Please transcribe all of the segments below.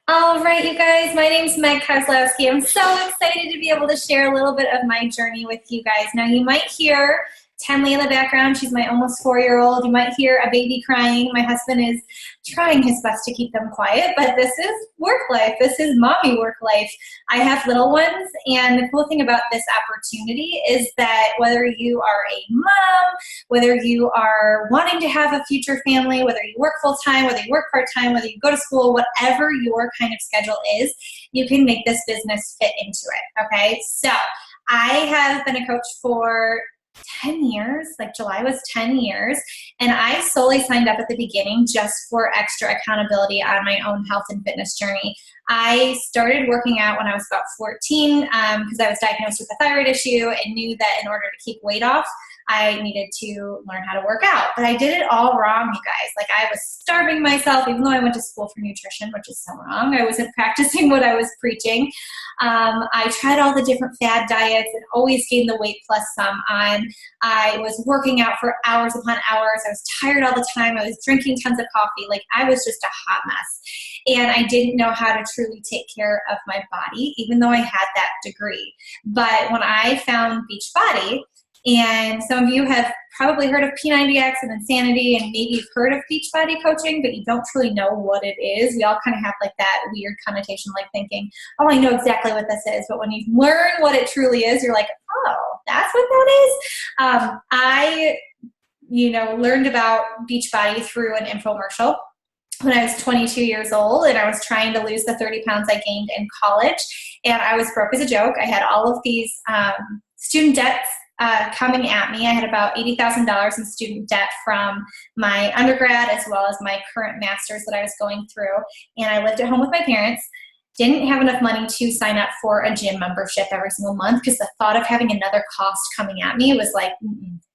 All right, you guys, my name's Meg Kozlowski. I'm so excited to be able to share a little bit of my journey with you guys. Now, you might hear Tenley in the background. She's my almost 4-year-old. You might hear a baby crying. My husband is trying his best to keep them quiet, but this is work life. This is mommy work life. I have little ones, and the cool thing about this opportunity is that whether you are a mom, whether you are wanting to have a future family, whether you work full-time, whether you work part-time, whether you go to school, whatever your kind of schedule is, you can make this business fit into it, okay? So I have been a coach for 10 years, like July was 10 years, and I solely signed up at the beginning just for extra accountability on my own health and fitness journey. I started working out when I was about 14 because I was diagnosed with a thyroid issue and knew that in order to keep weight off, I needed to learn how to work out. But I did it all wrong, you guys. Like, I was starving myself, even though I went to school for nutrition, which is so wrong. I wasn't practicing what I was preaching. I tried all the different fad diets and always gained the weight plus some on. I was working out for hours upon hours. I was tired all the time. I was drinking tons of coffee. Like, I was just a hot mess. And I didn't know how to truly take care of my body, even though I had that degree. But when I found Beachbody, and some of you have probably heard of P90X and Insanity, and maybe you've heard of Beachbody coaching, but you don't truly know what it is. We all kind of have like that weird connotation, like thinking, oh, I know exactly what this is. But when you learn what it truly is, you're like, oh, that's what that is. I learned about Beachbody through an infomercial when I was 22 years old, and I was trying to lose the 30 pounds I gained in college, and I was broke as a joke. I had all of these student debts coming at me. I had about $80,000 in student debt from my undergrad as well as my current master's that I was going through, and I lived at home with my parents. Didn't have enough money to sign up for a gym membership every single month because the thought of having another cost coming at me was like,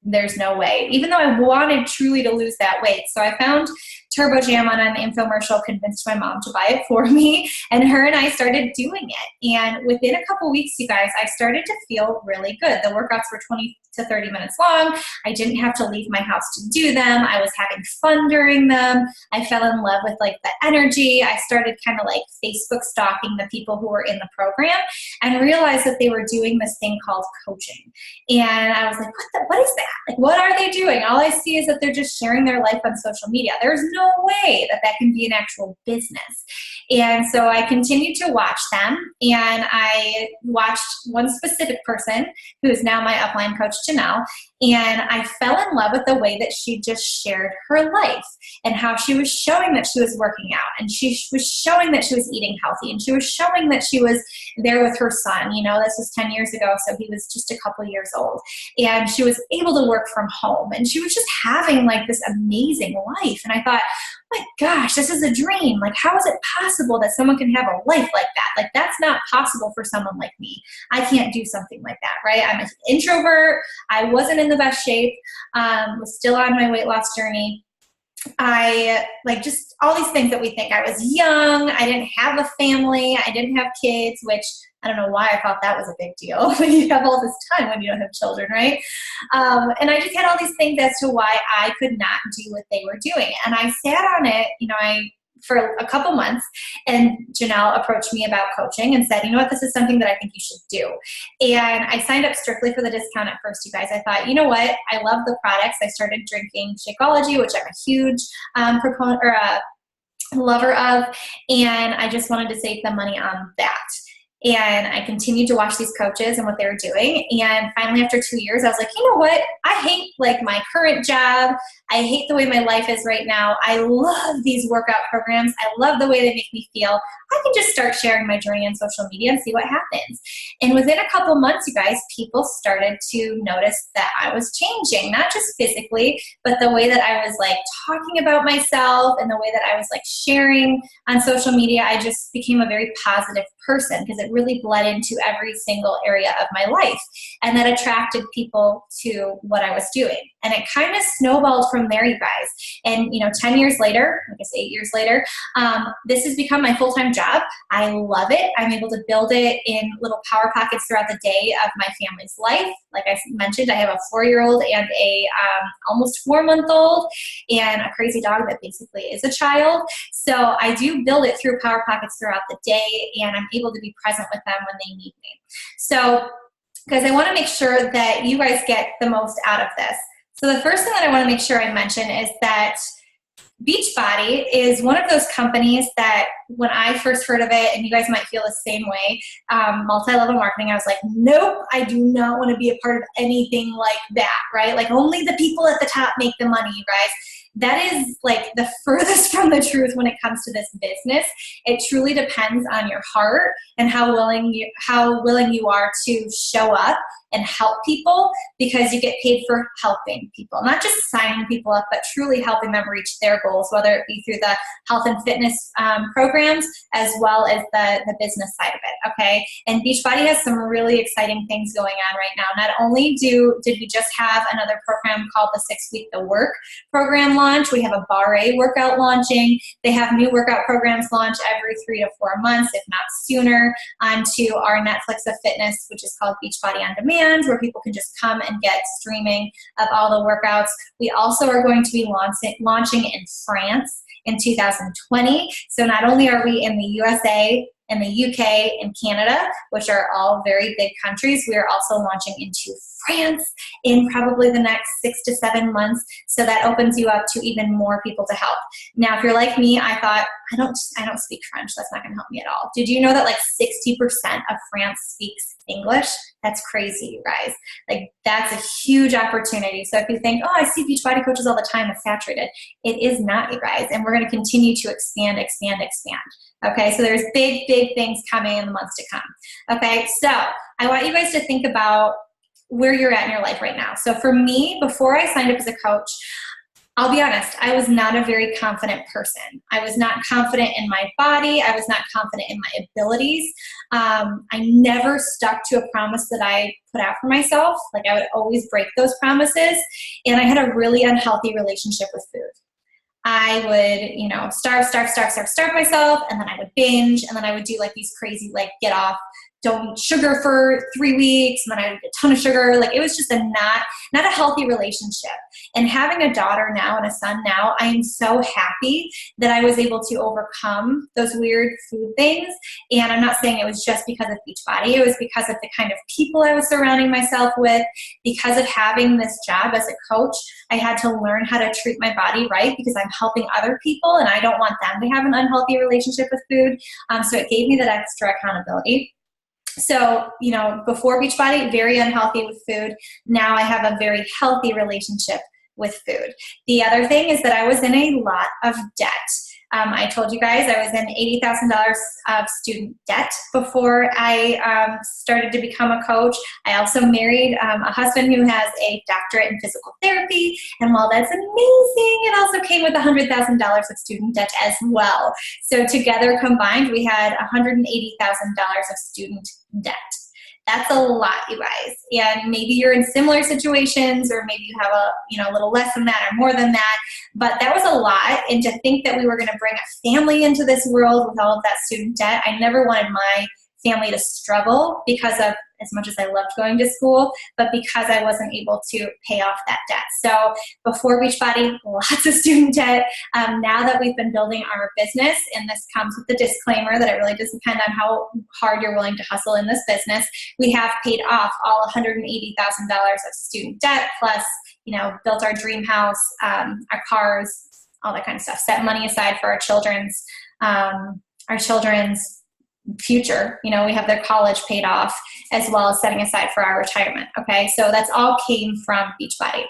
there's no way, even though I wanted truly to lose that weight. So I found Turbo Jam on an infomercial, convinced my mom to buy it for me, and her and I started doing it. And within a couple weeks, you guys, I started to feel really good. The workouts were 20 to 30 minutes long. I didn't have to leave my house to do them. I was having fun during them. I fell in love with like the energy. I started kind of like Facebook stalking the people who were in the program and realized that they were doing this thing called coaching. And I was like, what is that? Like, what are they doing? All I see is that they're just sharing their life on social media. There's no way that that can be an actual business. And so I continued to watch them, and I watched one specific person who is now my upline coach, Janelle, and I fell in love with the way that she just shared her life and how she was showing that she was working out, and she was showing that she was eating healthy, and she was showing that she was there with her son. This was 10 years ago, so he was just a couple years old, and she was able to work from home, and she was just having like this amazing life. And I thought, my gosh, this is a dream. Like, how is it possible that someone can have a life like that? Like, that's not possible for someone like me. I can't do something like that, right? I'm an introvert. I wasn't in the best shape, was still on my weight loss journey. I like just all these things that we think. I was young. I didn't have a family. I didn't have kids, which I don't know why I thought that was a big deal when you have all this time when you don't have children, right? And I just had all these things as to why I could not do what they were doing. And I sat on it, for a couple months, and Janelle approached me about coaching and said, you know what, this is something that I think you should do. And I signed up strictly for the discount at first, you guys. I thought, you know what, I love the products. I started drinking Shakeology, which I'm a huge proponent or a lover of, and I just wanted to save the money on that. And I continued to watch these coaches and what they were doing. And finally, after 2 years, I was like, you know what? I hate like my current job. I hate the way my life is right now. I love these workout programs. I love the way they make me feel. I can just start sharing my journey on social media and see what happens. And within a couple months, you guys, people started to notice that I was changing, not just physically, but the way that I was like talking about myself and the way that I was like sharing on social media. I just became a very positive person because it really bled into every single area of my life. And that attracted people to what I was doing. And it kind of snowballed from there, you guys. And, 10 years later, I guess 8 years later, this has become my full-time job. I love it. I'm able to build it in little power pockets throughout the day of my family's life. Like I mentioned, I have a 4-year-old and a almost 4-month-old and a crazy dog that basically is a child. So I do build it through power pockets throughout the day, and I'm able to be present with them when they need me. So, guys, I want to make sure that you guys get the most out of this. So the first thing that I want to make sure I mention is that Beachbody is one of those companies that when I first heard of it, and you guys might feel the same way, multi-level marketing, I was like, nope, I do not want to be a part of anything like that, right? Like only the people at the top make the money, you guys. That is like the furthest from the truth when it comes to this business. It truly depends on your heart and how willing you are to show up and help people, because you get paid for helping people, not just signing people up, but truly helping them reach their goals, whether it be through the health and fitness programs as well as the business side of it, okay? And Beachbody has some really exciting things going on right now. Not only did we just have another program called the 6-Week The Work program launch, we have a Bar A workout launching. They have new workout programs launch every 3 to 4 months, if not sooner, onto our Netflix of fitness, which is called Beachbody On Demand, where people can just come and get streaming of all the workouts. We also are going to be launching in France in 2020. So not only are we in the USA, in the UK, and Canada, which are all very big countries, we are also launching into France in probably the next 6 to 7 months. So that opens you up to even more people to help. Now, if you're like me, I thought, I don't speak French. That's not going to help me at all. Did you know that like 60% of France speaks English? That's crazy, you guys. Like that's a huge opportunity. So if you think, oh, I see Beachbody coaches all the time, it's saturated. It is not, you guys. And we're going to continue to expand. Okay, so there's big things coming in the months to come. Okay, so I want you guys to think about where you're at in your life right now. So for me, before I signed up as a coach, I'll be honest, I was not a very confident person. I was not confident in my body. I was not confident in my abilities. I never stuck to a promise that I put out for myself. Like I would always break those promises. And I had a really unhealthy relationship with food. I would, starve myself, and then I would binge, and then I would do like these crazy, like get off, don't eat sugar for 3 weeks, and then I would get a ton of sugar. Like it was just not a healthy relationship. And having a daughter now and a son now, I am so happy that I was able to overcome those weird food things. And I'm not saying it was just because of Beachbody. It was because of the kind of people I was surrounding myself with. Because of having this job as a coach, I had to learn how to treat my body right, because I'm helping other people and I don't want them to have an unhealthy relationship with food. So it gave me that extra accountability. So, before Beachbody, very unhealthy with food. Now I have a very healthy relationship with food. The other thing is that I was in a lot of debt. I told you guys I was in $80,000 of student debt before I started to become a coach. I also married a husband who has a doctorate in physical therapy, and while that's amazing, it also came with $100,000 of student debt as well. So together combined, we had $180,000 of student debt. That's a lot, you guys. And maybe you're in similar situations, or maybe you have a little less than that or more than that. But that was a lot. And to think that we were going to bring a family into this world with all of that student debt, I never wanted my family to struggle because of, as much as I loved going to school, but because I wasn't able to pay off that debt. So before Beachbody, lots of student debt. Now that we've been building our business, and this comes with the disclaimer that it really does depend on how hard you're willing to hustle in this business, we have paid off all $180,000 of student debt, plus, built our dream house, our cars, all that kind of stuff, set money aside for our children's future. We have their college paid off, as well as setting aside for our retirement. Okay, so that's all came from Beachbody.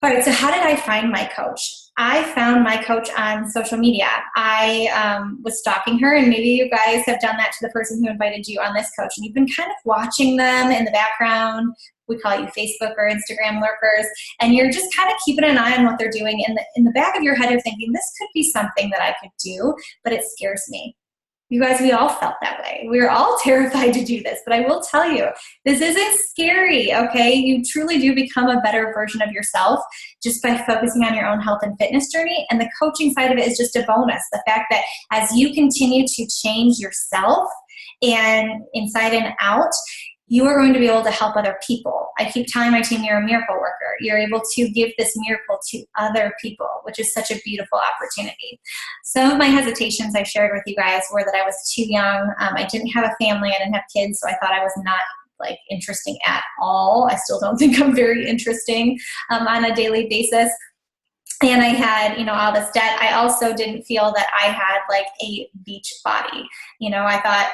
All right, so how did I find my coach? I found my coach on social media. I was stalking her, and maybe you guys have done that to the person who invited you on this coach, and you've been kind of watching them in the background. We call you Facebook or Instagram lurkers, and you're just kind of keeping an eye on what they're doing. In the back of your head, you're thinking, this could be something that I could do, but it scares me. You guys, we all felt that way. We were all terrified to do this, but I will tell you, this isn't scary, okay? You truly do become a better version of yourself just by focusing on your own health and fitness journey. And the coaching side of it is just a bonus. The fact that as you continue to change yourself and inside and out, you are going to be able to help other people. I keep telling my team, you're a miracle worker. You're able to give this miracle to other people, which is such a beautiful opportunity. Some of my hesitations I shared with you guys were that I was too young. I didn't have a family. I didn't have kids, so I thought I was not like interesting at all. I still don't think I'm very interesting on a daily basis. And I had, all this debt. I also didn't feel that I had like a beach body. I thought,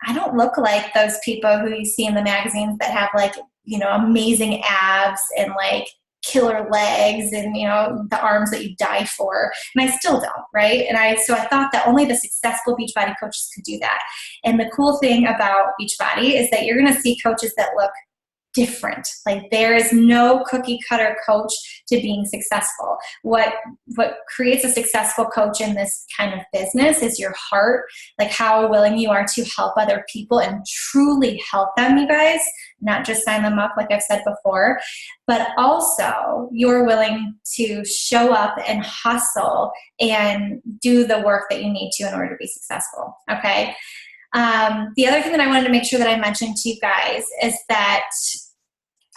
I don't look like those people who you see in the magazines that have like, amazing abs and like killer legs and, the arms that you die for. And I still don't, right? So I thought that only the successful Beachbody coaches could do that. And the cool thing about Beachbody is that you're going to see coaches that look different. Like there is no cookie cutter coach to being successful. What creates a successful coach in this kind of business is your heart, like how willing you are to help other people and truly help them, you guys, not just sign them up like I've said before, but also you're willing to show up and hustle and do the work that you need to in order to be successful. Okay. The other thing that I wanted to make sure that I mentioned to you guys is that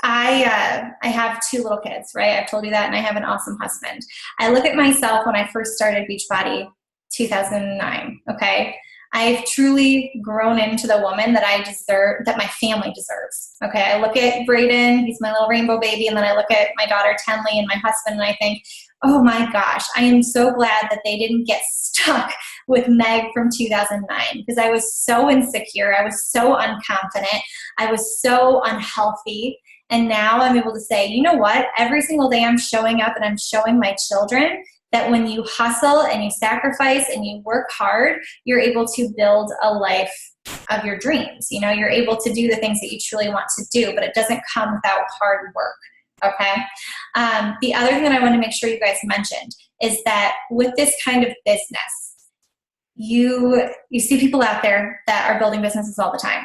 I have 2 little kids, right? I've told you that, and I have an awesome husband. I look at myself when I first started Beachbody, 2009, okay? I've truly grown into the woman that I deserve, that my family deserves, okay? I look at Brayden, he's my little rainbow baby, and then I look at my daughter Tenley and my husband, and I think, oh my gosh, I am so glad that they didn't get stuck with Meg from 2009 because I was so insecure. I was so unconfident. I was so unhealthy. And now I'm able to say, you know what? Every single day I'm showing up and I'm showing my children that when you hustle and you sacrifice and you work hard, you're able to build a life of your dreams. You're able to do the things that you truly want to do, but it doesn't come without hard work. Okay. The other thing that I want to make sure you guys mentioned is that with this kind of business, you see people out there that are building businesses all the time.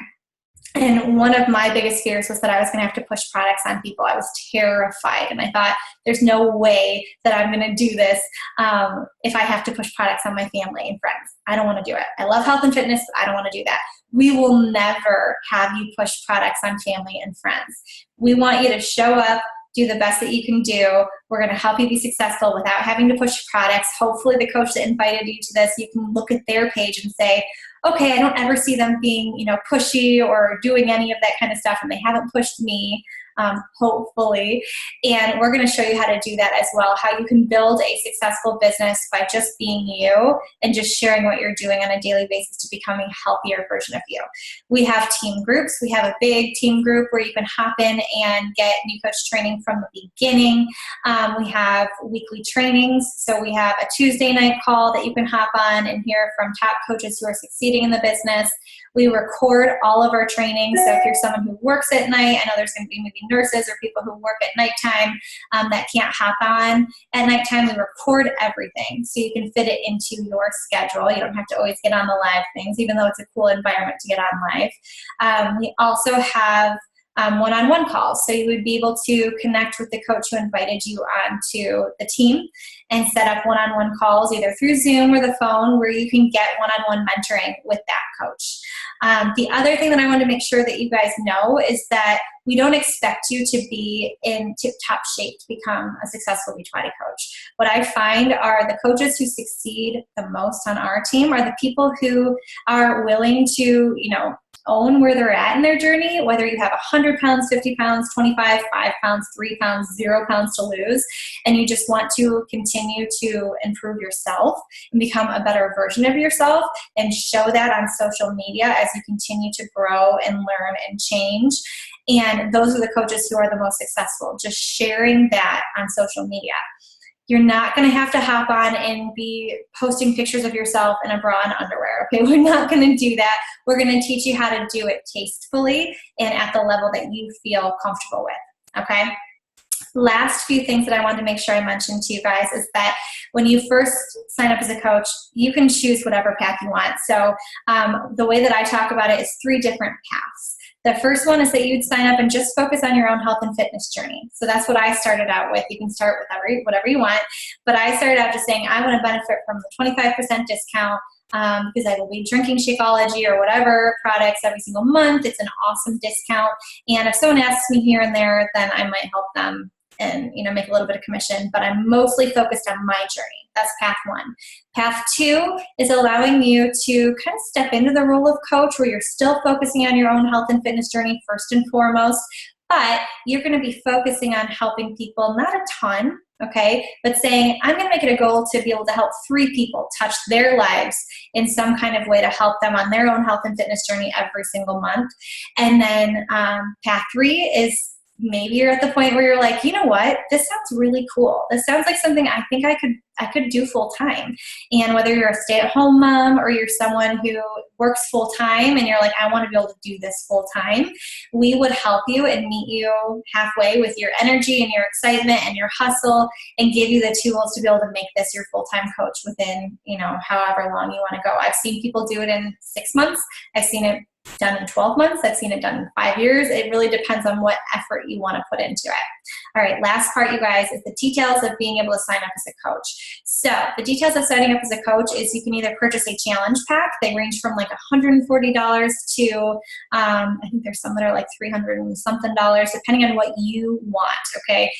And one of my biggest fears was that I was going to have to push products on people. I was terrified. And I thought, there's no way that I'm going to do this if I have to push products on my family and friends. I don't want to do it. I love health and fitness, but I don't want to do that. We will never have you push products on family and friends. We want you to show up, do the best that you can do. We're going to help you be successful without having to push products. Hopefully the coach that invited you to this, you can look at their page and say, okay, I don't ever see them being, pushy or doing any of that kind of stuff, and they haven't pushed me, hopefully. And we're going to show you how to do that as well, how you can build a successful business by just being you and just sharing what you're doing on a daily basis to becoming a healthier version of you. We have team groups. We have a big team group where you can hop in and get new coach training from the beginning. We have weekly trainings. So we have a Tuesday night call that you can hop on and hear from top coaches who are succeeding in the business. We record all of our trainings. So if you're someone who works at night, I know there's going to be maybe nurses or people who work at nighttime that can't hop on at nighttime. We record everything so you can fit it into your schedule. You don't have to always get on the live things, even though it's a cool environment to get on live. We also have one-on-one calls. So you would be able to connect with the coach who invited you onto the team and set up one-on-one calls either through Zoom or the phone where you can get one-on-one mentoring with that coach. The other thing that I want to make sure that you guys know is that we don't expect you to be in tip-top shape to become a successful Beachbody coach. What I find are the coaches who succeed the most on our team are the people who are willing to, own where they're at in their journey, whether you have 100 pounds, 50 pounds, 25, 5 pounds, 3 pounds, 0 pounds to lose, and you just want to continue to improve yourself and become a better version of yourself and show that on social media as you continue to grow and learn and change. And those are the coaches who are the most successful, just sharing that on social media. You're not going to have to hop on and be posting pictures of yourself in a bra and underwear, okay? We're not going to do that. We're going to teach you how to do it tastefully and at the level that you feel comfortable with, okay? Last few things that I wanted to make sure I mentioned to you guys is that when you first sign up as a coach, you can choose whatever path you want. So the way that I talk about it is 3 different paths. The first one is that you'd sign up and just focus on your own health and fitness journey. So that's what I started out with. You can start with whatever you want, but I started out just saying I want to benefit from the 25% discount because I will be drinking Shakeology or whatever products every single month. It's an awesome discount. And if someone asks me here and there, then I might help them and make a little bit of commission, but I'm mostly focused on my journey. That's path 1. Path 2 is allowing you to kind of step into the role of coach where you're still focusing on your own health and fitness journey first and foremost, but you're going to be focusing on helping people, not a ton, okay, but saying, I'm going to make it a goal to be able to help 3 people touch their lives in some kind of way to help them on their own health and fitness journey every single month. And then path 3 is maybe you're at the point where you're like, you know what, this sounds really cool. This sounds like something I think I could do full time. And whether you're a stay-at-home mom or you're someone who works full time and you're like, I want to be able to do this full time, we would help you and meet you halfway with your energy and your excitement and your hustle and give you the tools to be able to make this your full-time coach within, however long you want to go. I've seen people do it in 6 months. I've seen it done in 12 months. I've seen it done in 5 years. It really depends on what effort you want to put into it. All right, last part, you guys, is the details of being able to sign up as a coach. So the details of signing up as a coach is you can either purchase a challenge pack. They range from like $140 to, I think there's some that are like $300 and something dollars, depending on what you want, okay?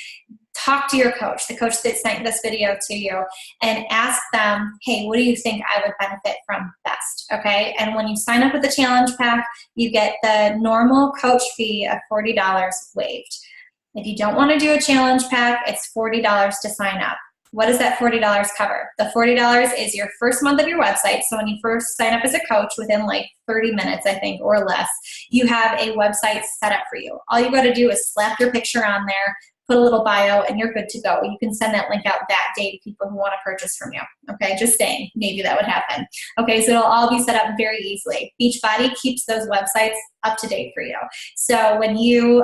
Talk to your coach, the coach that sent this video to you, and ask them, hey, what do you think I would benefit from best, okay? And when you sign up with the challenge pack, you get the normal coach fee of $40 waived. If you don't want to do a challenge pack, it's $40 to sign up. What does that $40 cover? The $40 is your first month of your website. So when you first sign up as a coach, within like 30 minutes, I think, or less, you have a website set up for you. All you got to do is slap your picture on there, put a little bio, and you're good to go. You can send that link out that day to people who want to purchase from you. Okay, just saying, maybe that would happen. Okay, so it'll all be set up very easily. Beachbody keeps those websites up to date for you. So when you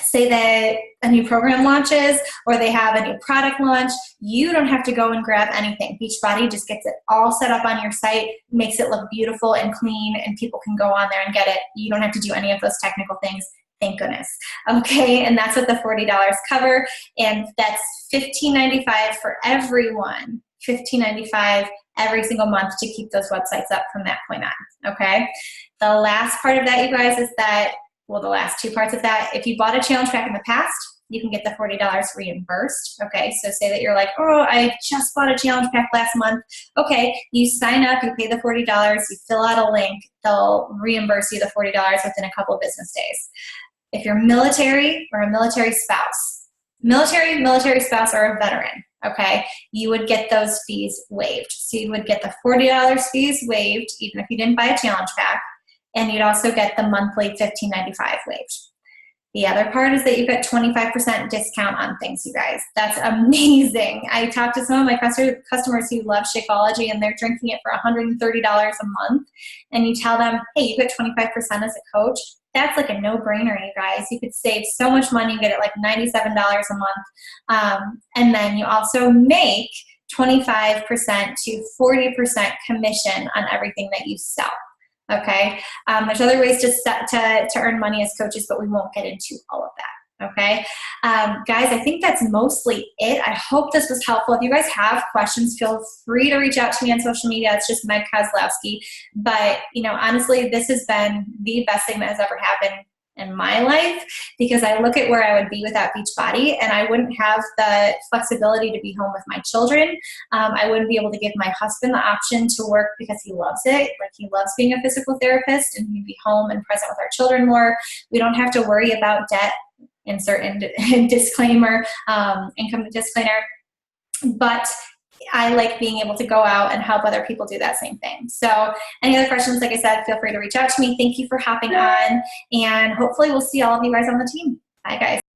say that a new program launches or they have a new product launch, you don't have to go and grab anything. Beachbody just gets it all set up on your site, makes it look beautiful and clean, and people can go on there and get it. You don't have to do any of those technical things. Thank goodness. Okay, and that's what the $40 cover, and that's $15.95 for everyone. $15.95 every single month to keep those websites up from that point on. Okay, the last part of that, you guys, is that, well, the last 2 parts of that, if you bought a challenge pack in the past, you can get the $40 reimbursed. Okay, so say that you're like, oh, I just bought a challenge pack last month. Okay, you sign up, you pay the $40, you fill out a link, they'll reimburse you the $40 within a couple of business days. If you're military or a military spouse, military spouse or a veteran, okay, you would get those fees waived. So you would get the $40 fees waived, even if you didn't buy a challenge pack, and you'd also get the monthly $15.95 waived. The other part is that you get 25% discount on things, you guys. That's amazing. I talked to some of my customers who love Shakeology and they're drinking it for $130 a month. And you tell them, hey, you get 25% as a coach. That's like a no-brainer, you guys. You could save so much money. You get it like $97 a month. And then you also make 25% to 40% commission on everything that you sell. Okay, there's other ways to earn money as coaches, but we won't get into all of that. Okay, guys, I think that's mostly it. I hope this was helpful. If you guys have questions, feel free to reach out to me on social media. It's just Meg Kozlowski. But honestly, this has been the best thing that has ever happened in my life, because I look at where I would be without Beachbody, and I wouldn't have the flexibility to be home with my children. I wouldn't be able to give my husband the option to work because he loves it. Like, he loves being a physical therapist, and he'd be home and present with our children more. We don't have to worry about debt, insert disclaimer, income disclaimer. But I like being able to go out and help other people do that same thing. So any other questions, like I said, feel free to reach out to me. Thank you for hopping on, and hopefully we'll see all of you guys on the team. Bye, guys.